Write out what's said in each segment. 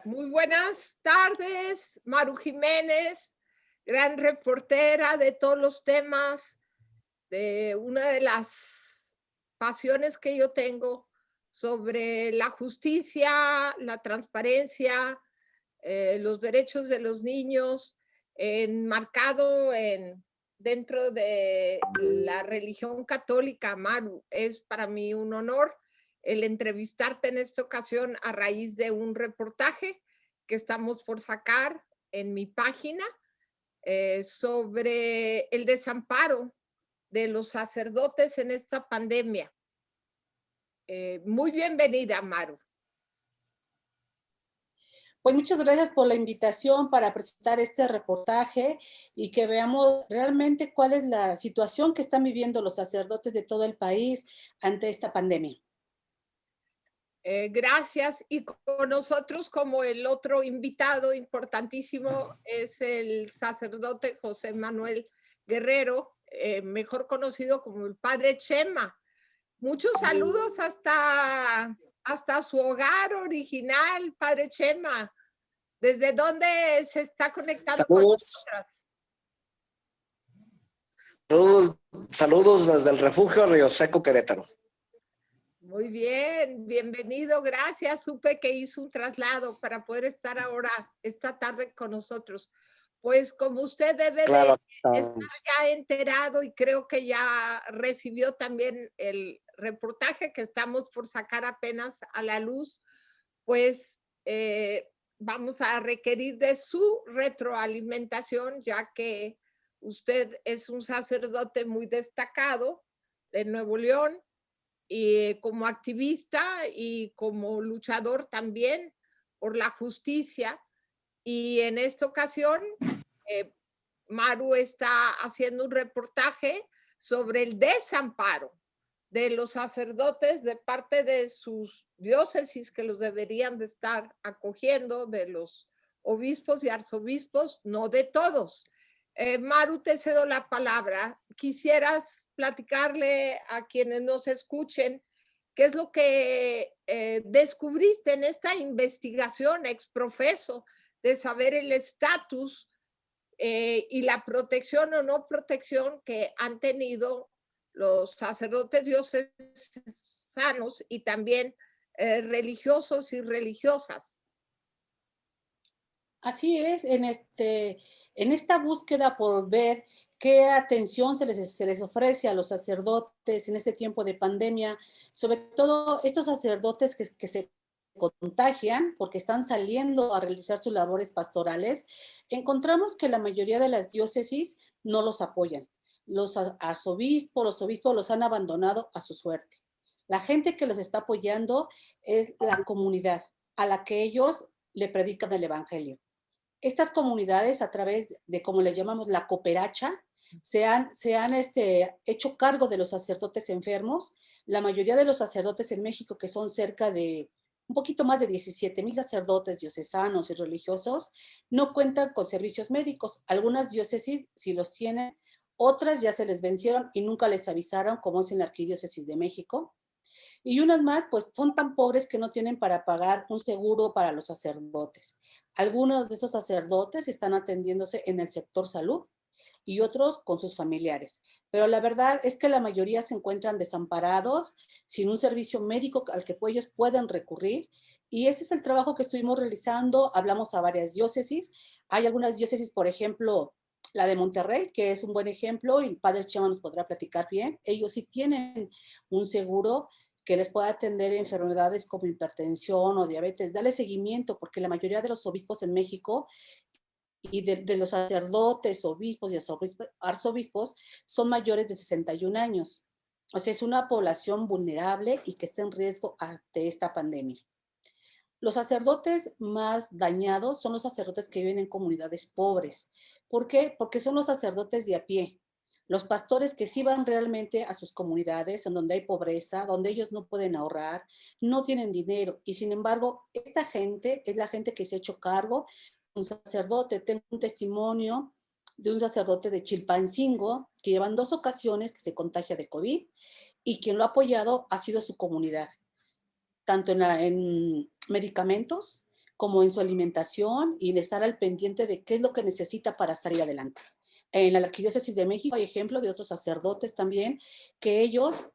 Muy buenas tardes, Maru Jiménez, gran reportera de todos los temas, de una de las pasiones que yo tengo sobre la justicia, la transparencia, los derechos de los niños, enmarcado dentro de la religión católica. Maru, es para mí un honor el entrevistarte en esta ocasión a raíz de un reportaje que estamos por sacar en mi página sobre el desamparo de los sacerdotes en esta pandemia. Muy bienvenida, Maru. Pues muchas gracias por la invitación para presentar este reportaje y que veamos realmente cuál es la situación que están viviendo los sacerdotes de todo el país ante esta pandemia. Gracias. Y con nosotros, como el otro invitado importantísimo, es el sacerdote José Manuel Guerrero, mejor conocido como el Padre Chema. Muchos saludos hasta su hogar original, Padre Chema. ¿Desde dónde se está conectando con nosotras? Saludos desde el refugio Río Seco, Querétaro. Muy bien, bienvenido, gracias. Supe que hizo un traslado para poder estar ahora, esta tarde con nosotros. Pues como usted debe de estar ya enterado y creo que ya recibió también el reportaje que estamos por sacar apenas a la luz, pues vamos a requerir de su retroalimentación, ya que usted es un sacerdote muy destacado de Nuevo León y como activista y como luchador también por la justicia. Y en esta ocasión, Maru está haciendo un reportaje sobre el desamparo de los sacerdotes de parte de sus diócesis que los deberían de estar acogiendo, de los obispos y arzobispos, no de todos. Maru, te cedo la palabra. ¿Quisieras platicarle a quienes nos escuchen qué es lo que descubriste en esta investigación exprofeso de saber el estatus y la protección o no protección que han tenido los sacerdotes diocesanos y también religiosos y religiosas? Así es, en esta búsqueda por ver qué atención se les ofrece a los sacerdotes en este tiempo de pandemia, sobre todo estos sacerdotes que se contagian porque están saliendo a realizar sus labores pastorales, encontramos que la mayoría de las diócesis no los apoyan. Los arzobispos, los obispos los han abandonado a su suerte. La gente que los está apoyando es la comunidad a la que ellos le predican el evangelio. Estas comunidades, a través de, como le llamamos, la cooperacha, se han hecho cargo de los sacerdotes enfermos. La mayoría de los sacerdotes en México, que son cerca de un poquito más de 17,000 sacerdotes diocesanos y religiosos, no cuentan con servicios médicos. Algunas diócesis sí los tienen, otras ya se les vencieron y nunca les avisaron, como es en la Arquidiócesis de México. Y unas más, pues son tan pobres que no tienen para pagar un seguro para los sacerdotes. Algunos de esos sacerdotes están atendiéndose en el sector salud y otros con sus familiares. Pero la verdad es que la mayoría se encuentran desamparados, sin un servicio médico al que ellos pueden recurrir. Y ese es el trabajo que estuvimos realizando. Hablamos a varias diócesis. Hay algunas diócesis, por ejemplo, la de Monterrey, que es un buen ejemplo, y el padre Chema nos podrá platicar bien. Ellos sí tienen un seguro que les pueda atender enfermedades como hipertensión o diabetes, darle seguimiento, porque la mayoría de los obispos en México y de los sacerdotes, obispos y arzobispos son mayores de 61 años. O sea, es una población vulnerable y que está en riesgo ante esta pandemia. Los sacerdotes más dañados son los sacerdotes que viven en comunidades pobres. ¿Por qué? Porque son los sacerdotes de a pie. Los pastores que sí van realmente a sus comunidades, en donde hay pobreza, donde ellos no pueden ahorrar, no tienen dinero. Y sin embargo, esta gente es la gente que se ha hecho cargo. Un sacerdote, tengo un testimonio de un sacerdote de Chilpancingo que llevan 2 ocasiones que se contagia de COVID y quien lo ha apoyado ha sido su comunidad, tanto en medicamentos como en su alimentación y de estar al pendiente de qué es lo que necesita para salir adelante. En la Arquidiócesis de México hay ejemplo de otros sacerdotes también que ellos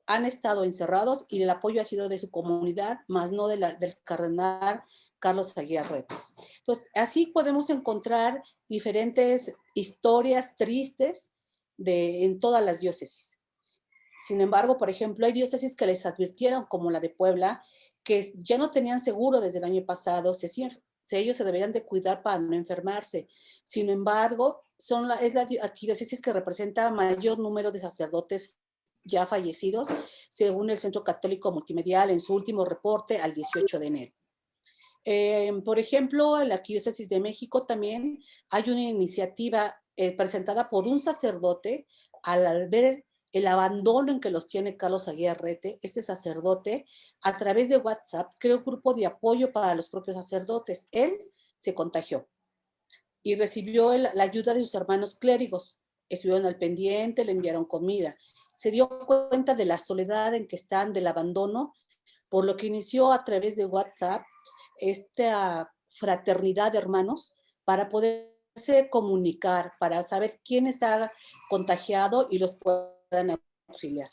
han estado encerrados y el apoyo ha sido de su comunidad, más no del cardenal Carlos Aguiar Retes. Entonces, así podemos encontrar diferentes historias tristes en todas las diócesis. Sin embargo, por ejemplo, hay diócesis que les advirtieron, como la de Puebla, que ya no tenían seguro desde el año pasado, ellos se deberían de cuidar para no enfermarse. Sin embargo, es la arquidiócesis que representa mayor número de sacerdotes ya fallecidos, según el Centro Católico Multimedial en su último reporte al 18 de enero. Por ejemplo, en la Arquidiócesis de México también hay una iniciativa presentada por un sacerdote al ver el abandono en que los tiene Carlos Aguiar Rete. Este sacerdote, a través de WhatsApp, creó un grupo de apoyo para los propios sacerdotes. Él se contagió y recibió la ayuda de sus hermanos clérigos. Estuvieron al pendiente, le enviaron comida. Se dio cuenta de la soledad en que están, del abandono, por lo que inició a través de WhatsApp esta fraternidad de hermanos para poderse comunicar, para saber quién está contagiado y los puedan auxiliar.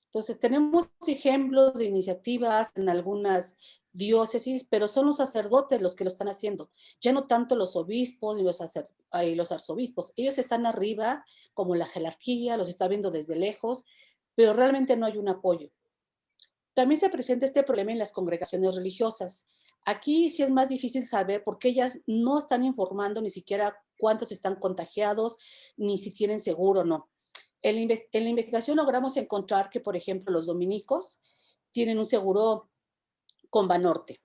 Entonces, tenemos ejemplos de iniciativas en algunas diócesis, pero son los sacerdotes los que lo están haciendo, ya no tanto los obispos ni los arzobispos. Ellos están arriba, como la jerarquía, los está viendo desde lejos, pero realmente no hay un apoyo. También se presenta este problema en las congregaciones religiosas. Aquí sí es más difícil saber porque ellas no están informando ni siquiera cuántos están contagiados, ni si tienen seguro o no. En la investigación logramos encontrar que, por ejemplo, los dominicos tienen un seguro con Banorte,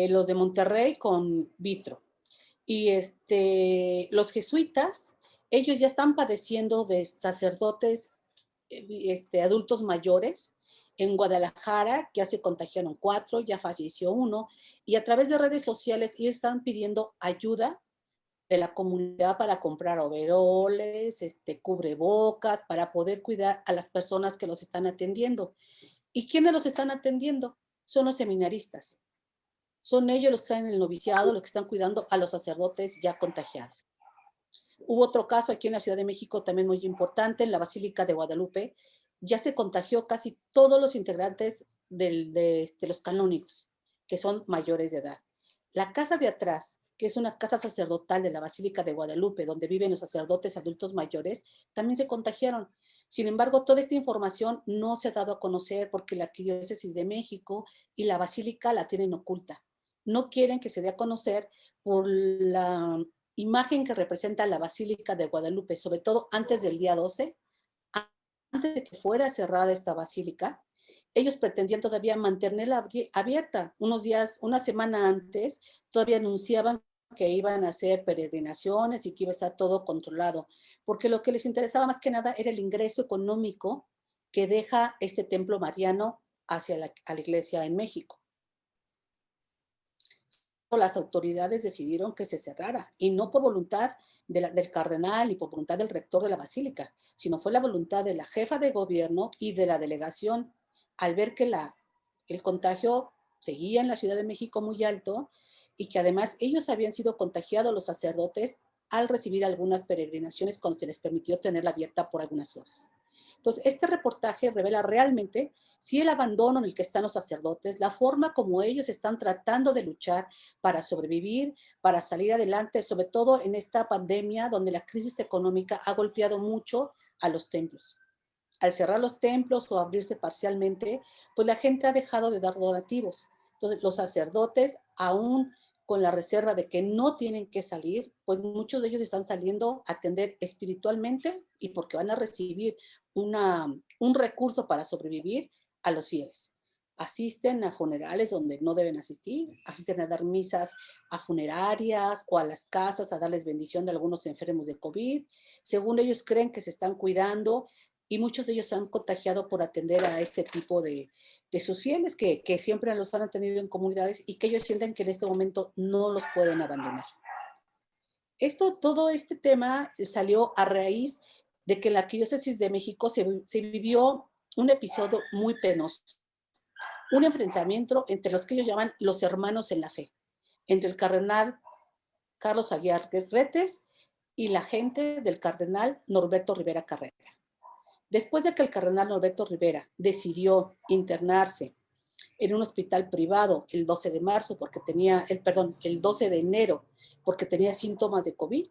los de Monterrey con Vitro. Y los jesuitas, ellos ya están padeciendo de sacerdotes adultos mayores. En Guadalajara ya se contagiaron 4, ya falleció 1, y a través de redes sociales ellos están pidiendo ayuda de la comunidad para comprar overoles, cubrebocas, para poder cuidar a las personas que los están atendiendo. ¿Y quiénes los están atendiendo? Son los seminaristas. Son ellos los que están en el noviciado, los que están cuidando a los sacerdotes ya contagiados. Hubo otro caso aquí en la Ciudad de México también muy importante, en la Basílica de Guadalupe. Ya se contagió casi todos los integrantes de los canónigos, que son mayores de edad. La casa de atrás, que es una casa sacerdotal de la Basílica de Guadalupe, donde viven los sacerdotes adultos mayores, también se contagiaron. Sin embargo, toda esta información no se ha dado a conocer porque la Arquidiócesis de México y la Basílica la tienen oculta. No quieren que se dé a conocer por la imagen que representa la Basílica de Guadalupe, sobre todo antes del día 12, antes de que fuera cerrada esta basílica. Ellos pretendían todavía mantenerla abierta. Unos días, una semana antes, todavía anunciaban que iban a hacer peregrinaciones y que iba a estar todo controlado, porque lo que les interesaba más que nada era el ingreso económico que deja este templo mariano hacia la iglesia en México. Las autoridades decidieron que se cerrara, y no por voluntad del cardenal ni por voluntad del rector de la basílica, sino fue la voluntad de la jefa de gobierno y de la delegación, al ver que el contagio seguía en la Ciudad de México muy alto y que además ellos habían sido contagiados, los sacerdotes, al recibir algunas peregrinaciones cuando se les permitió tenerla abierta por algunas horas. Entonces, este reportaje revela realmente sí el abandono en el que están los sacerdotes, la forma como ellos están tratando de luchar para sobrevivir, para salir adelante, sobre todo en esta pandemia donde la crisis económica ha golpeado mucho a los templos. Al cerrar los templos o abrirse parcialmente, pues la gente ha dejado de dar donativos. Entonces, los sacerdotes, aún con la reserva de que no tienen que salir, pues muchos de ellos están saliendo a atender espiritualmente y porque van a recibir un recurso para sobrevivir a los fieles. Asisten a funerales donde no deben asistir, asisten a dar misas a funerarias o a las casas a darles bendición de algunos enfermos de COVID. Según ellos creen que se están cuidando, y muchos de ellos se han contagiado por atender a este tipo de sus fieles que siempre los han atendido en comunidades y que ellos sienten que en este momento no los pueden abandonar. Todo este tema salió a raíz de que en la Arquidiócesis de México se vivió un episodio muy penoso. un enfrentamiento entre los que ellos llaman los hermanos en la fe, entre el cardenal Carlos Aguiar Retes y la gente del cardenal Norberto Rivera Carrera. Después de que el cardenal Norberto Rivera decidió internarse en un hospital privado el 12 de marzo, porque tenía, el 12 de enero, porque tenía síntomas de COVID,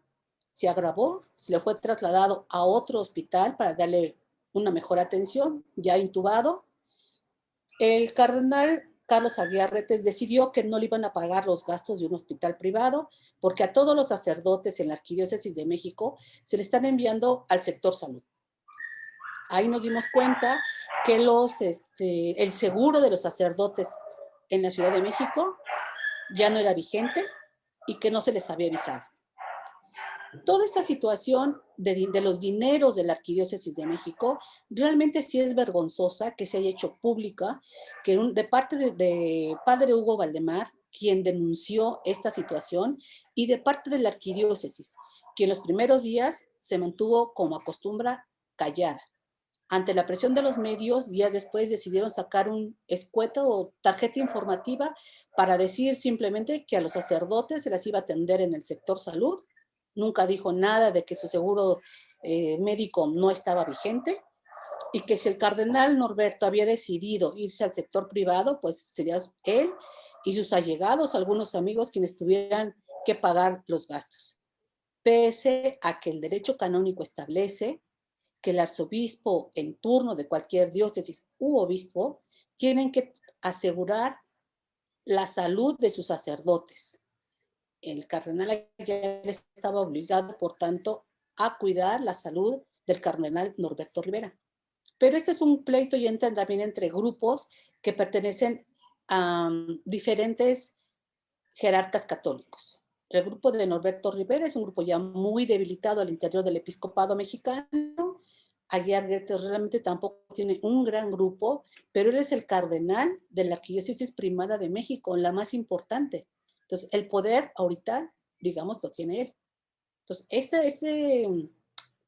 se agravó, se le fue trasladado a otro hospital para darle una mejor atención, ya intubado. El cardenal Carlos Aguiar Retes decidió que no le iban a pagar los gastos de un hospital privado, porque a todos los sacerdotes en la Arquidiócesis de México se le están enviando al sector salud. Ahí nos dimos cuenta que el seguro de los sacerdotes en la Ciudad de México ya no era vigente y que no se les había avisado. Toda esta situación de los dineros de la Arquidiócesis de México realmente sí es vergonzosa que se haya hecho pública, que de parte de Padre Hugo Valdemar, quien denunció esta situación, y de parte de la Arquidiócesis, quien los primeros días se mantuvo como acostumbra callada. Ante la presión de los medios, días después decidieron sacar un escueto o tarjeta informativa para decir simplemente que a los sacerdotes se les iba a atender en el sector salud. Nunca dijo nada de que su seguro médico no estaba vigente y que si el cardenal Norberto había decidido irse al sector privado, pues sería él y sus allegados, algunos amigos, quienes tuvieran que pagar los gastos. Pese a que el derecho canónico establece que el arzobispo en turno de cualquier diócesis u obispo tienen que asegurar la salud de sus sacerdotes. El cardenal estaba obligado, por tanto, a cuidar la salud del cardenal Norberto Rivera. Pero este es un pleito y entran también entre grupos que pertenecen a diferentes jerarcas católicos. El grupo de Norberto Rivera es un grupo ya muy debilitado al interior del episcopado mexicano. Aguiar Retes realmente tampoco tiene un gran grupo, pero él es el cardenal de la Arquidiócesis Primada de México, la más importante. Entonces, el poder ahorita, digamos, lo tiene él. Entonces, esta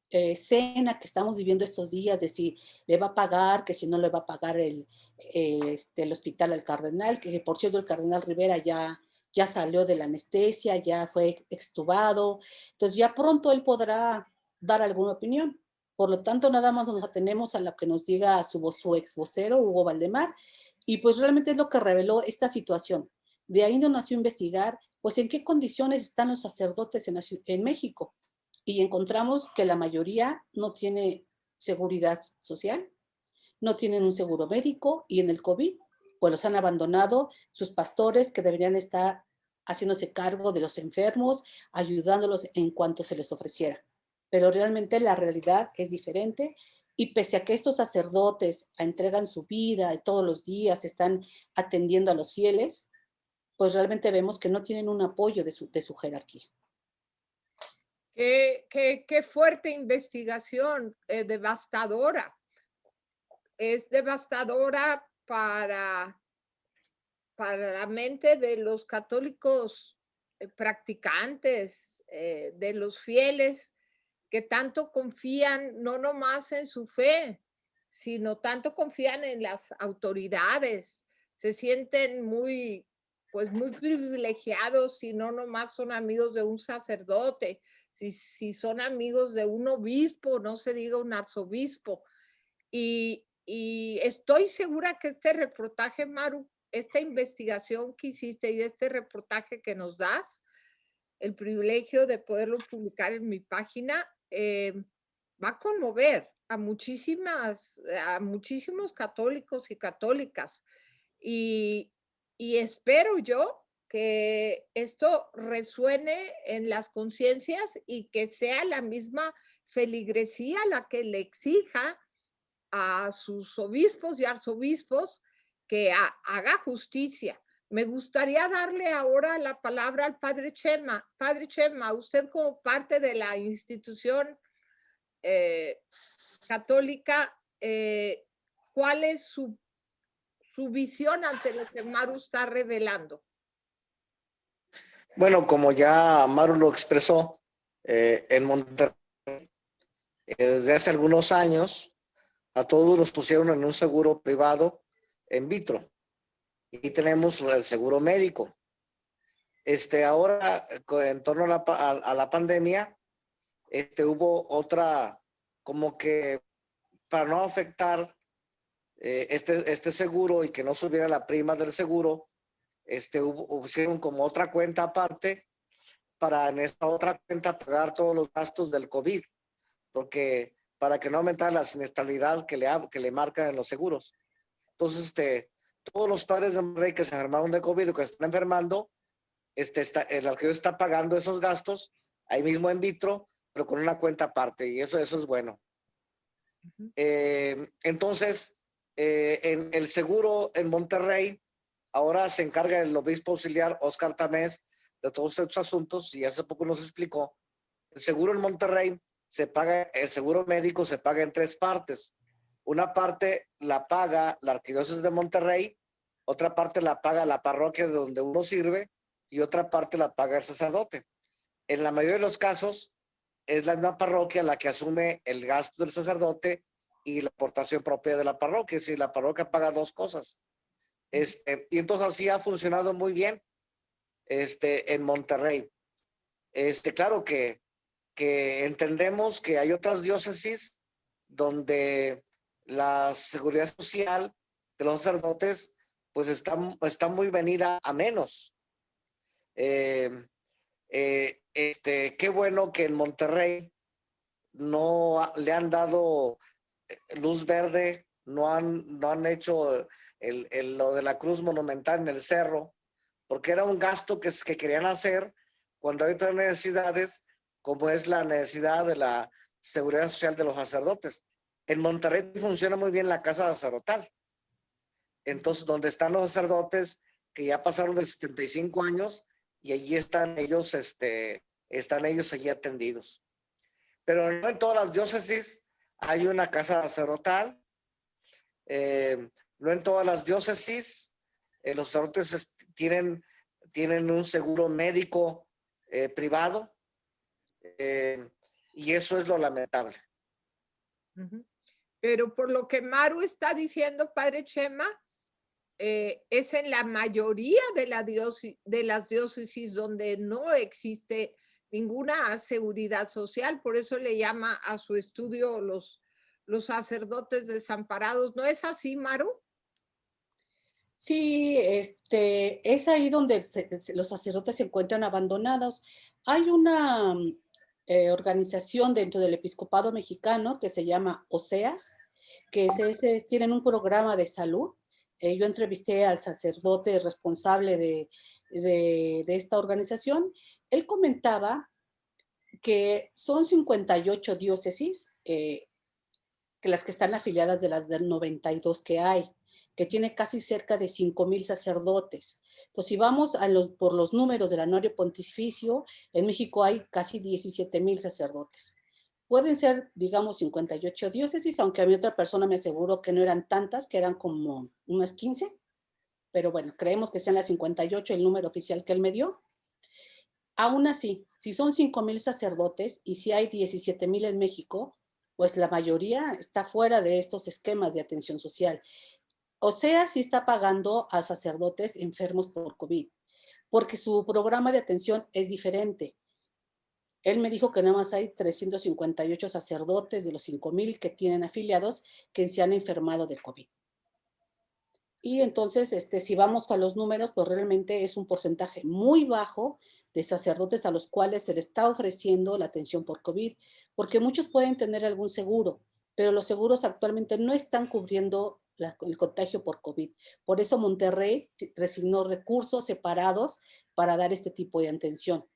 escena que estamos viviendo estos días de si le va a pagar, que si no le va a pagar el hospital al cardenal, que por cierto el cardenal Rivera ya salió de la anestesia, ya fue extubado, entonces ya pronto él podrá dar alguna opinión. Por lo tanto, nada más nos atenemos a lo que nos diga su ex vocero, Hugo Valdemar, y pues realmente es lo que reveló esta situación. De ahí nos nació investigar, pues en qué condiciones están los sacerdotes en México. Y encontramos que la mayoría no tiene seguridad social, no tienen un seguro médico, y en el COVID, pues los han abandonado sus pastores que deberían estar haciéndose cargo de los enfermos, ayudándolos en cuanto se les ofreciera. Pero realmente la realidad es diferente, y pese a que estos sacerdotes entregan su vida todos los días, están atendiendo a los fieles, pues realmente vemos que no tienen un apoyo de su jerarquía. Qué fuerte investigación, devastadora. Es devastadora para la mente de los católicos practicantes, de los fieles que tanto confían no nomás en su fe, sino tanto confían en las autoridades. Se sienten muy privilegiados si no nomás son amigos de un sacerdote, si son amigos de un obispo, no se diga un arzobispo. Y estoy segura que este reportaje, Maru, esta investigación que hiciste y este reportaje que nos das, el privilegio de poderlo publicar en mi página, va a conmover a muchísimos católicos y católicas. Y espero yo que esto resuene en las conciencias y que sea la misma feligresía la que le exija a sus obispos y arzobispos que haga justicia. Me gustaría darle ahora la palabra al Padre Chema. Padre Chema, usted como parte de la institución católica, ¿cuál es su visión ante lo que Maru está revelando? Bueno, como ya Maru lo expresó, en Monterrey, desde hace algunos años, a todos los pusieron en un seguro privado en vitro. y tenemos el seguro médico. Ahora, en torno a la pandemia, hubo otra, como que para no afectar este seguro y que no subiera la prima del seguro, hicieron como otra cuenta aparte para en esta otra cuenta pagar todos los gastos del COVID, porque para que no aumentara la siniestralidad que le marcan en los seguros. Entonces, todos los padres de Monterrey que se enfermaron de COVID o que están enfermando, el arquidócesis está pagando esos gastos ahí mismo en vitro, pero con una cuenta aparte, y eso es bueno. Entonces, en el seguro en Monterrey, ahora se encarga el obispo auxiliar Oscar Tamés de todos estos asuntos, y hace poco nos explicó. El seguro en Monterrey el seguro médico se paga en 3 partes. Una parte la paga la Arquidiócesis de Monterrey, otra parte la paga la parroquia de donde uno sirve y otra parte la paga el sacerdote. En la mayoría de los casos es la misma parroquia la que asume el gasto del sacerdote y la aportación propia de la parroquia. Es decir, la parroquia paga 2 cosas. Y entonces así ha funcionado muy bien en Monterrey. Claro que entendemos que hay otras diócesis donde la seguridad social de los sacerdotes pues está muy venida a menos. Qué bueno que en Monterrey no le han dado luz verde, no han hecho lo de la cruz monumental en el cerro, porque era un gasto que querían hacer cuando hay otras necesidades, como es la necesidad de la seguridad social de los sacerdotes. En Monterrey funciona muy bien la casa sacerdotal. Entonces, donde están los sacerdotes que ya pasaron de 75 años y allí están ellos allí atendidos. Pero no en todas las diócesis hay una casa sacerdotal. No en todas las diócesis los sacerdotes tienen un seguro médico privado, y eso es lo lamentable. Pero por lo que Maru está diciendo, Padre Chema, es en la mayoría de las diócesis donde no existe ninguna seguridad social, por eso le llama a su estudio los sacerdotes desamparados. ¿No es así, Maru? Sí, es ahí donde los sacerdotes se encuentran abandonados. Hay una organización dentro del episcopado mexicano que se llama OSEAS, que tienen un programa de salud. Yo entrevisté al sacerdote responsable de esta organización. Él comentaba que son 58 diócesis, que las que están afiliadas de las del 92 que hay, que tiene casi cerca de 5,000 sacerdotes. Entonces, si vamos por los números del anuario pontificio, en México hay casi 17,000 sacerdotes. Pueden ser, digamos, 58 diócesis, aunque a mí otra persona me aseguró que no eran tantas, que eran como unas 15, pero bueno, creemos que sean las 58 el número oficial que él me dio. Aún así, si son 5,000 sacerdotes y si hay 17,000 en México, pues la mayoría está fuera de estos esquemas de atención social. O sea, sí está pagando a sacerdotes enfermos por COVID, porque su programa de atención es diferente. Él me dijo que nada más hay 358 sacerdotes de los 5,000 que tienen afiliados que se han enfermado de COVID. Y entonces, si vamos a los números, pues realmente es un porcentaje muy bajo de sacerdotes a los cuales se les está ofreciendo la atención por COVID, porque muchos pueden tener algún seguro, pero los seguros actualmente no están cubriendo el contagio por COVID. Por eso Monterrey resignó recursos separados para dar este tipo de atención,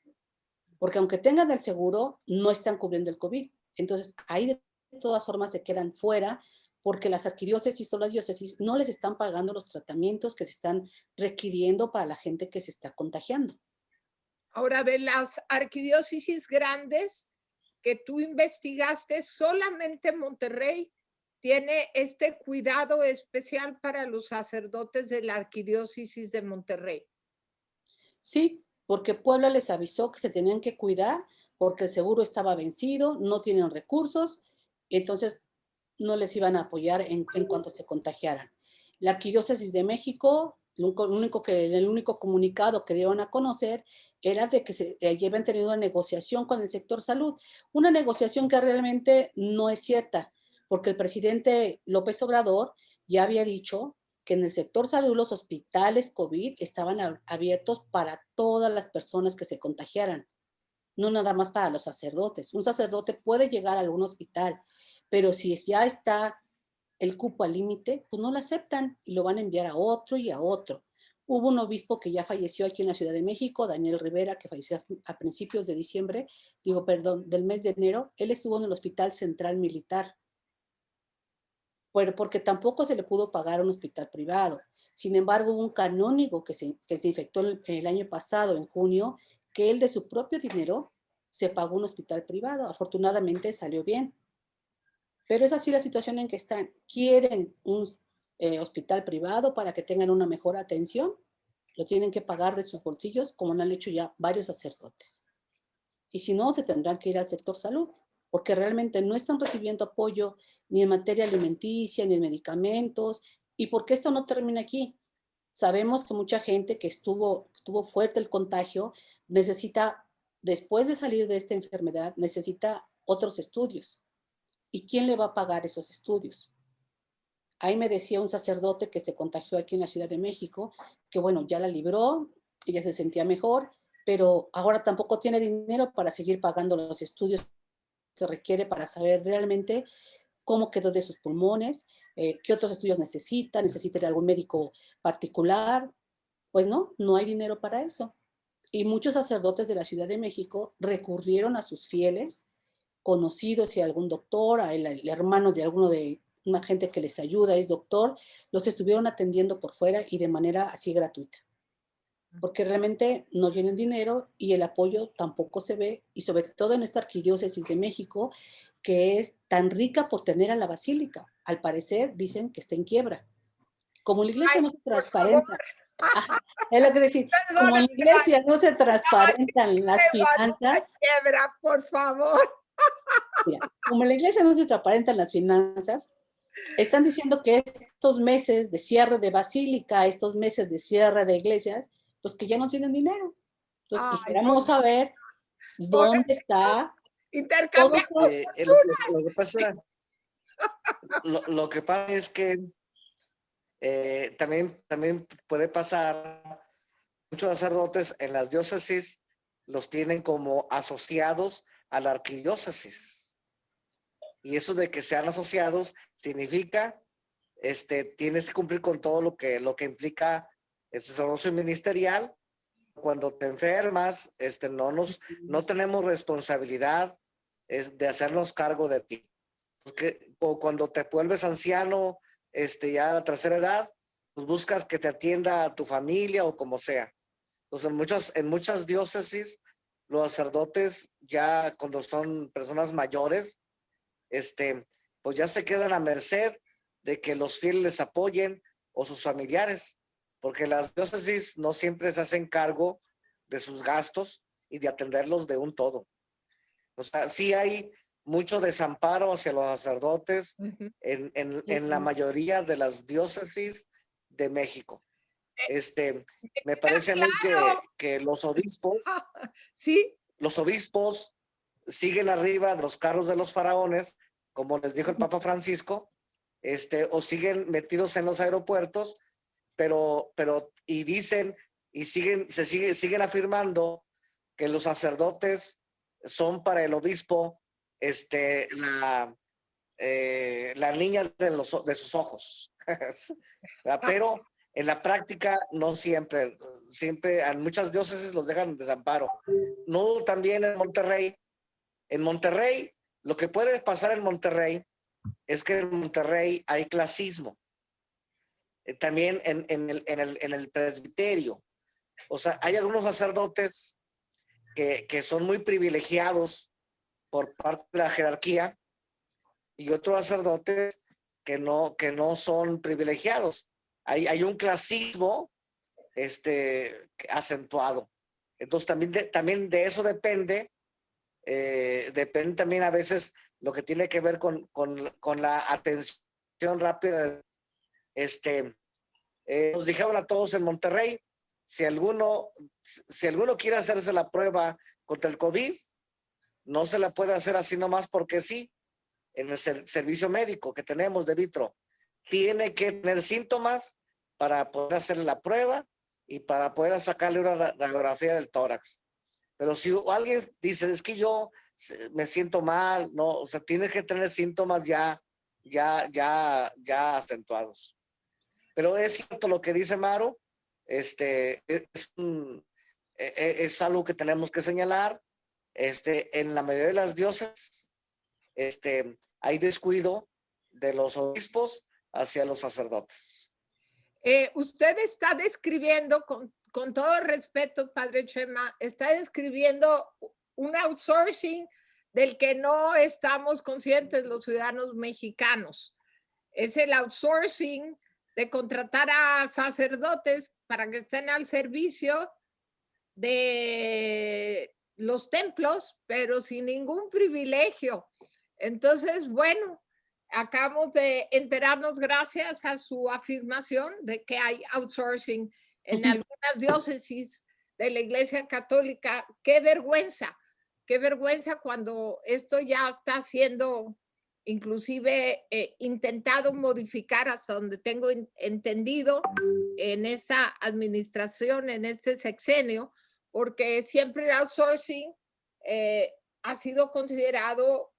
porque aunque tengan el seguro, no están cubriendo el COVID. Entonces, ahí de todas formas se quedan fuera, porque las arquidiócesis o las diócesis no les están pagando los tratamientos que se están requiriendo para la gente que se está contagiando. Ahora, de las arquidiócesis grandes que tú investigaste, solamente Monterrey tiene este cuidado especial para los sacerdotes de la arquidiócesis de Monterrey. Sí, porque Puebla les avisó que se tenían que cuidar porque el seguro estaba vencido, no tienen recursos, entonces no les iban a apoyar en cuanto se contagiaran. La Arquidiócesis de México el único comunicado que dieron a conocer era de que habían tenido una negociación con el sector salud, una negociación que realmente no es cierta, porque el presidente López Obrador ya había dicho que en el sector salud los hospitales COVID estaban abiertos para todas las personas que se contagiaran, no nada más para los sacerdotes. Un sacerdote puede llegar a algún hospital, pero si ya está el cupo al límite, pues no lo aceptan y lo van a enviar a otro y a otro. Hubo un obispo que ya falleció aquí en la Ciudad de México, Daniel Rivera, que falleció a principios de diciembre, del mes de enero. Él estuvo en el Hospital Central Militar, porque tampoco se le pudo pagar un hospital privado. Sin embargo, hubo un canónigo que se infectó el año pasado, en junio, que él de su propio dinero se pagó un hospital privado. Afortunadamente salió bien. Pero es así la situación en que están. Quieren un hospital privado para que tengan una mejor atención, lo tienen que pagar de sus bolsillos, como lo han hecho ya varios sacerdotes. Y si no, se tendrán que ir al sector salud, porque realmente no están recibiendo apoyo ni en materia alimenticia, ni en medicamentos, y porque esto no termina aquí. Sabemos que mucha gente que estuvo fuerte el contagio necesita, después de salir de esta enfermedad, necesita otros estudios. ¿Y quién le va a pagar esos estudios? Ahí me decía un sacerdote que se contagió aquí en la Ciudad de México, que bueno, ya la libró, ella se sentía mejor, pero ahora tampoco tiene dinero para seguir pagando los estudios que requiere para saber realmente cómo quedó de sus pulmones, qué otros estudios necesita ir a algún médico particular. Pues no hay dinero para eso. Y muchos sacerdotes de la Ciudad de México recurrieron a sus fieles conocidos y algún doctor, el hermano de alguno de una gente que les ayuda, es doctor, los estuvieron atendiendo por fuera y de manera así gratuita. Porque realmente no tienen dinero y el apoyo tampoco se ve, y sobre todo en esta arquidiócesis de México, que es tan rica por tener a la basílica. Al parecer dicen que está en quiebra. Como la iglesia no se transparenta, es lo que decir, como en la iglesia no se transparentan las finanzas, quiebra, por favor. Mira, como en la iglesia no se transparentan las finanzas, están diciendo que estos meses de cierre de basílica, estos meses de cierre de iglesias, pues que ya no tienen dinero. Entonces quisiéramos saber dónde está intercambiar lo que pasa es que también puede pasar, muchos sacerdotes en las diócesis los tienen como asociados a la arquidiócesis. Y eso de que sean asociados significa, tienes que cumplir con todo lo que implica el sacerdocio ministerial. Cuando te enfermas, no tenemos responsabilidad de hacernos cargo de ti. O cuando te vuelves anciano, ya a la tercera edad, pues buscas que te atienda a tu familia o como sea. Entonces, en muchas diócesis, los sacerdotes ya cuando son personas mayores, pues ya se quedan a merced de que los fieles les apoyen o sus familiares, porque las diócesis no siempre se hacen cargo de sus gastos y de atenderlos de un todo. O sea, sí hay mucho desamparo hacia los sacerdotes en la mayoría de las diócesis de México. Me parece a mí que los obispos, sí, los obispos siguen arriba de los carros de los faraones, como les dijo el Papa Francisco, o siguen metidos en los aeropuertos, pero y dicen y siguen afirmando que los sacerdotes son para el obispo la niña de sus ojos. Pero en la práctica no siempre en muchas diócesis los dejan en desamparo. No, también en Monterrey, lo que puede pasar en Monterrey es que en Monterrey hay clasismo. También en el presbiterio. O sea, hay algunos sacerdotes que son muy privilegiados por parte de la jerarquía y otros sacerdotes que no son privilegiados. Hay un clasismo acentuado. Entonces también de eso depende también a veces lo que tiene que ver con la atención rápida Nos dijeron a todos en Monterrey, si alguno quiere hacerse la prueba contra el COVID, no se la puede hacer así nomás porque sí, en el servicio médico que tenemos de vitro. Tiene que tener síntomas para poder hacerle la prueba y para poder sacarle una radiografía del tórax. Pero si alguien dice, es que yo me siento mal, no, o sea, tiene que tener síntomas ya acentuados. Pero es cierto lo que dice Maru, es algo que tenemos que señalar. En la mayoría de las diócesis, hay descuido de los obispos hacia los sacerdotes. Usted está describiendo, con todo respeto, Padre Chema, está describiendo un outsourcing del que no estamos conscientes los ciudadanos mexicanos. Es el outsourcing de contratar a sacerdotes para que estén al servicio de los templos, pero sin ningún privilegio. Entonces, bueno, acabamos de enterarnos gracias a su afirmación de que hay outsourcing en algunas diócesis de la Iglesia Católica. Qué vergüenza cuando esto ya está siendo inclusive intentado modificar hasta donde tengo entendido en esta administración, en este sexenio, porque siempre el outsourcing ha sido considerado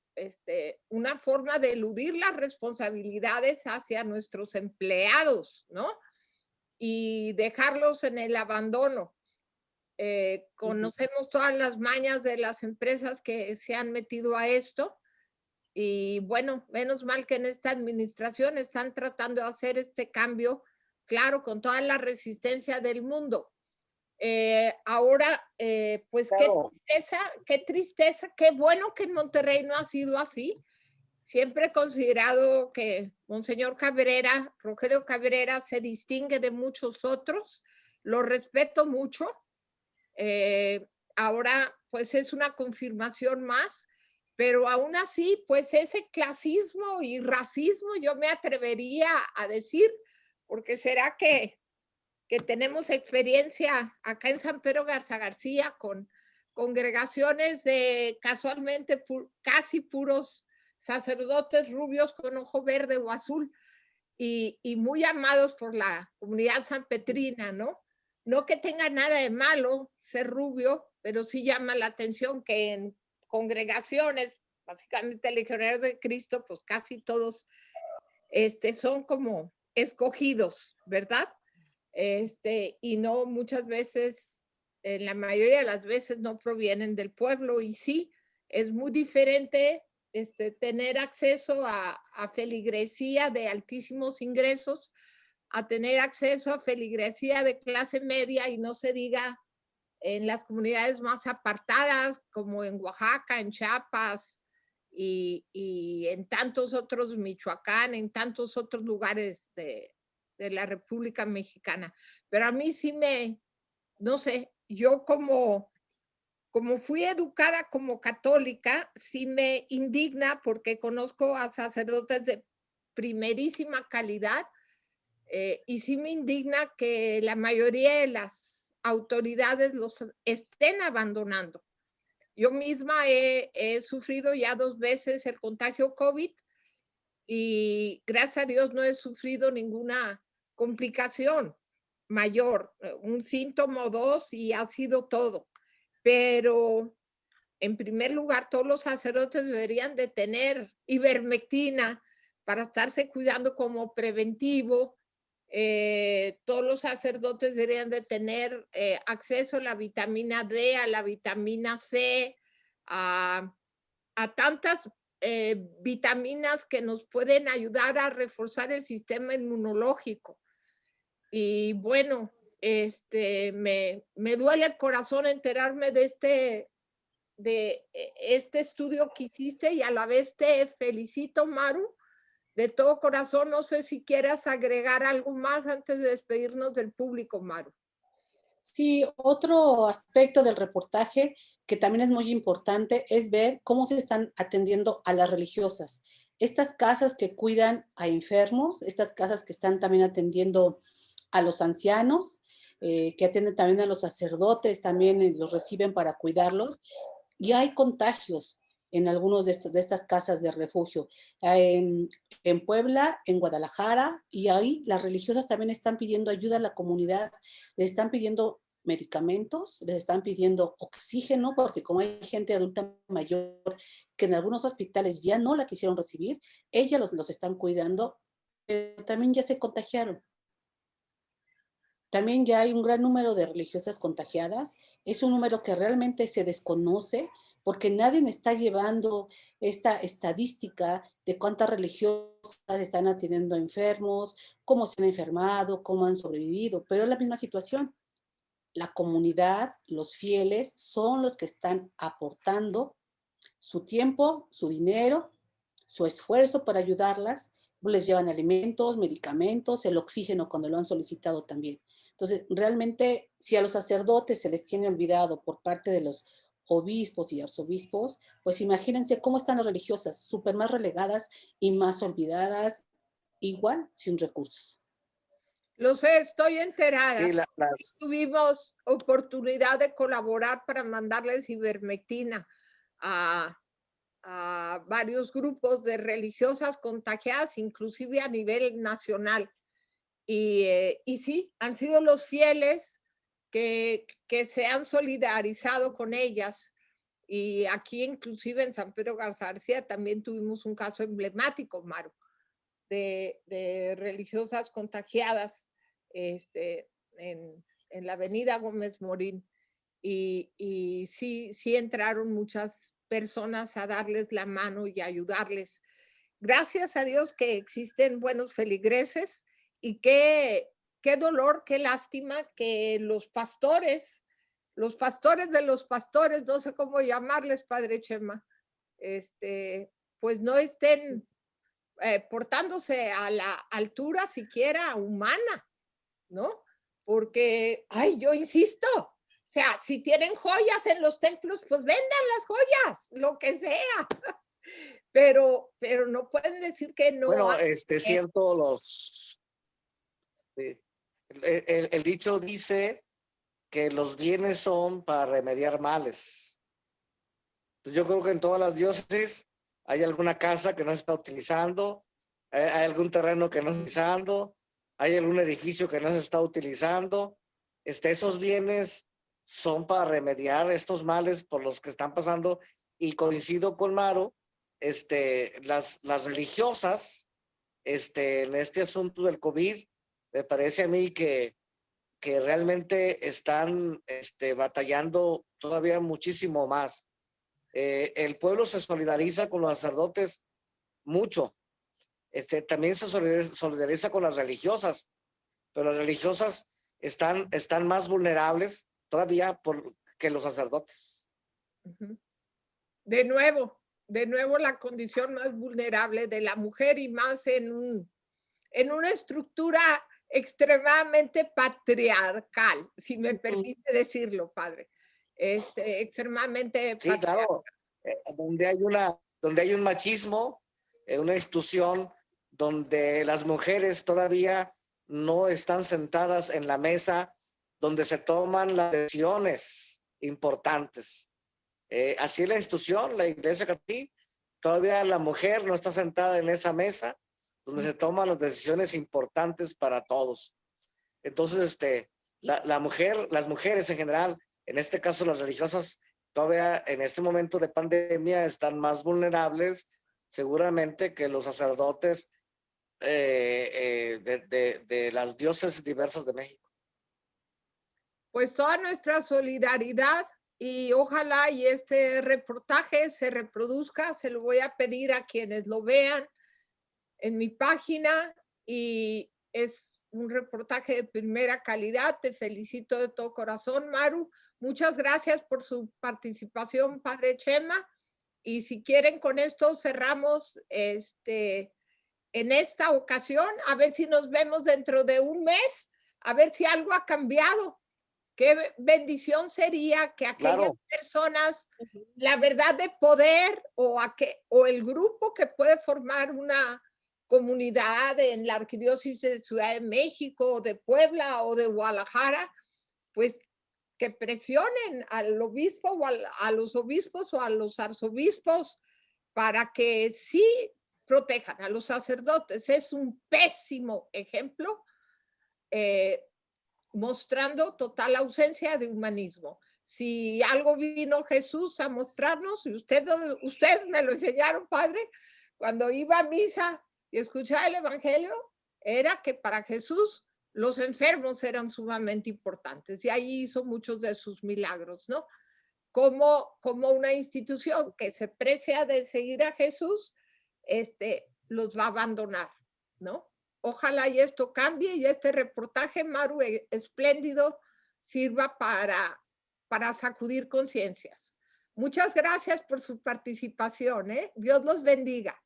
una forma de eludir las responsabilidades hacia nuestros empleados, ¿no? Y dejarlos en el abandono. Conocemos todas las mañas de las empresas que se han metido a esto y bueno, menos mal que en esta administración están tratando de hacer este cambio, claro, con toda la resistencia del mundo. Ahora, pues claro. Qué tristeza, qué bueno que en Monterrey no ha sido así. Siempre he considerado que Monseñor Cabrera, Rogelio Cabrera, se distingue de muchos otros, lo respeto mucho. Ahora, pues es una confirmación más, pero aún así, pues ese clasismo y racismo yo me atrevería a decir, porque será que tenemos experiencia acá en San Pedro Garza García con congregaciones de casualmente casi puros sacerdotes rubios con ojo verde o azul y muy amados por la comunidad sanpetrina, ¿no? No que tenga nada de malo ser rubio, pero sí llama la atención que en congregaciones, básicamente legionarios de Cristo, pues casi todos son como escogidos, ¿verdad? Y no muchas veces, en la mayoría de las veces no provienen del pueblo y sí, es muy diferente tener acceso a feligresía de altísimos ingresos, a tener acceso a feligresía de clase media y no se diga en las comunidades más apartadas como en Oaxaca, en Chiapas y en tantos otros, Michoacán, en tantos otros lugares de la República Mexicana. Pero a mí sí no sé, yo como fui educada como católica, sí me indigna porque conozco a sacerdotes de primerísima calidad y sí me indigna que la mayoría de las autoridades los estén abandonando. Yo misma he sufrido ya 2 veces el contagio COVID y gracias a Dios no he sufrido ninguna complicación mayor, un síntoma o 2 y ha sido todo. Pero en primer lugar, todos los sacerdotes deberían de tener ivermectina para estarse cuidando como preventivo. Todos los sacerdotes deberían de tener acceso a la vitamina D, a la vitamina C, a tantas vitaminas que nos pueden ayudar a reforzar el sistema inmunológico. Y bueno, me duele el corazón enterarme de este estudio que hiciste y a la vez te felicito, Maru, de todo corazón. No sé si quieras agregar algo más antes de despedirnos del público, Maru. Sí, otro aspecto del reportaje que también es muy importante es ver cómo se están atendiendo a las religiosas. Estas casas que cuidan a enfermos, estas casas que están también atendiendo a los ancianos, que atienden también a los sacerdotes, también los reciben para cuidarlos. Y hay contagios en algunos de estas casas de refugio. En Puebla, en Guadalajara, y ahí las religiosas también están pidiendo ayuda a la comunidad, les están pidiendo medicamentos, les están pidiendo oxígeno, porque como hay gente adulta mayor que en algunos hospitales ya no la quisieron recibir, ellas los están cuidando, pero también ya se contagiaron. También ya hay un gran número de religiosas contagiadas. Es un número que realmente se desconoce porque nadie está llevando esta estadística de cuántas religiosas están atendiendo enfermos, cómo se han enfermado, cómo han sobrevivido, pero es la misma situación. La comunidad, los fieles, son los que están aportando su tiempo, su dinero, su esfuerzo para ayudarlas. Les llevan alimentos, medicamentos, el oxígeno cuando lo han solicitado también. Entonces, realmente, si a los sacerdotes se les tiene olvidado por parte de los obispos y arzobispos, pues imagínense cómo están las religiosas, súper más relegadas y más olvidadas, igual sin recursos. Lo sé, estoy enterada. Sí, tuvimos oportunidad de colaborar para mandarles ivermectina a varios grupos de religiosas contagiadas, inclusive a nivel nacional. Y sí, han sido los fieles que se han solidarizado con ellas. Y aquí, inclusive en San Pedro Garza también tuvimos un caso emblemático, Maru, de religiosas contagiadas en la avenida Gómez Morín. Y sí entraron muchas personas a darles la mano y a ayudarles. Gracias a Dios que existen buenos feligreses y qué dolor, qué lástima que los pastores de los pastores, no sé cómo llamarles, Padre Chema, pues no estén portándose a la altura siquiera humana, ¿no? Porque, ay, yo insisto, o sea, si tienen joyas en los templos, pues vendan las joyas, lo que sea. Pero no pueden decir que no. Bueno, cierto, el dicho dice que los bienes son para remediar males. Entonces yo creo que en todas las diócesis hay alguna casa que no se está utilizando, hay algún terreno que no se está utilizando, hay algún edificio que no se está utilizando. Esos bienes son para remediar estos males por los que están pasando, y coincido con Maru, las religiosas, en este asunto del COVID, me parece a mí que realmente están batallando todavía muchísimo más. El pueblo se solidariza con los sacerdotes mucho. También se solidariza con las religiosas, pero las religiosas están más vulnerables todavía que los sacerdotes. De nuevo la condición más vulnerable de la mujer, y más en una estructura extremadamente patriarcal, si me permite decirlo, padre. Extremadamente sí, patriarcal. Claro, donde hay un machismo, una institución donde las mujeres todavía no están sentadas en la mesa donde se toman las decisiones importantes. Así es la institución, la Iglesia Católica, todavía la mujer no está sentada en esa mesa donde se toman las decisiones importantes para todos. Entonces, las mujeres en general, en este caso las religiosas, todavía en este momento de pandemia están más vulnerables seguramente que los sacerdotes de las diócesis diversas de México. Pues toda nuestra solidaridad, y ojalá y este reportaje se reproduzca. Se lo voy a pedir a quienes lo vean en mi página, y es un reportaje de primera calidad. Te felicito de todo corazón, Maru. Muchas gracias por su participación, Padre Chema. Y si quieren, con esto cerramos en esta ocasión. A ver si nos vemos dentro de un mes, a ver si algo ha cambiado. Qué bendición sería que aquellas personas, la verdad de poder, o el grupo que puede formar comunidad en la arquidiócesis de Ciudad de México, o de Puebla o de Guadalajara, pues que presionen al obispo o a los obispos o a los arzobispos para que sí protejan a los sacerdotes. Es un pésimo ejemplo, mostrando total ausencia de humanismo. Si algo vino Jesús a mostrarnos, y ustedes me lo enseñaron, padre, cuando iba a misa y escuchaba el evangelio, era que para Jesús los enfermos eran sumamente importantes, y ahí hizo muchos de sus milagros, ¿no? Como una institución que se precia de seguir a Jesús, los va a abandonar, ¿no? Ojalá y esto cambie, y este reportaje, Maru, espléndido, sirva para sacudir conciencias. Muchas gracias por su participación, ¿eh? Dios los bendiga.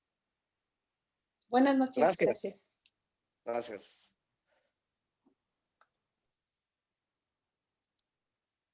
Buenas noches. Gracias. Gracias.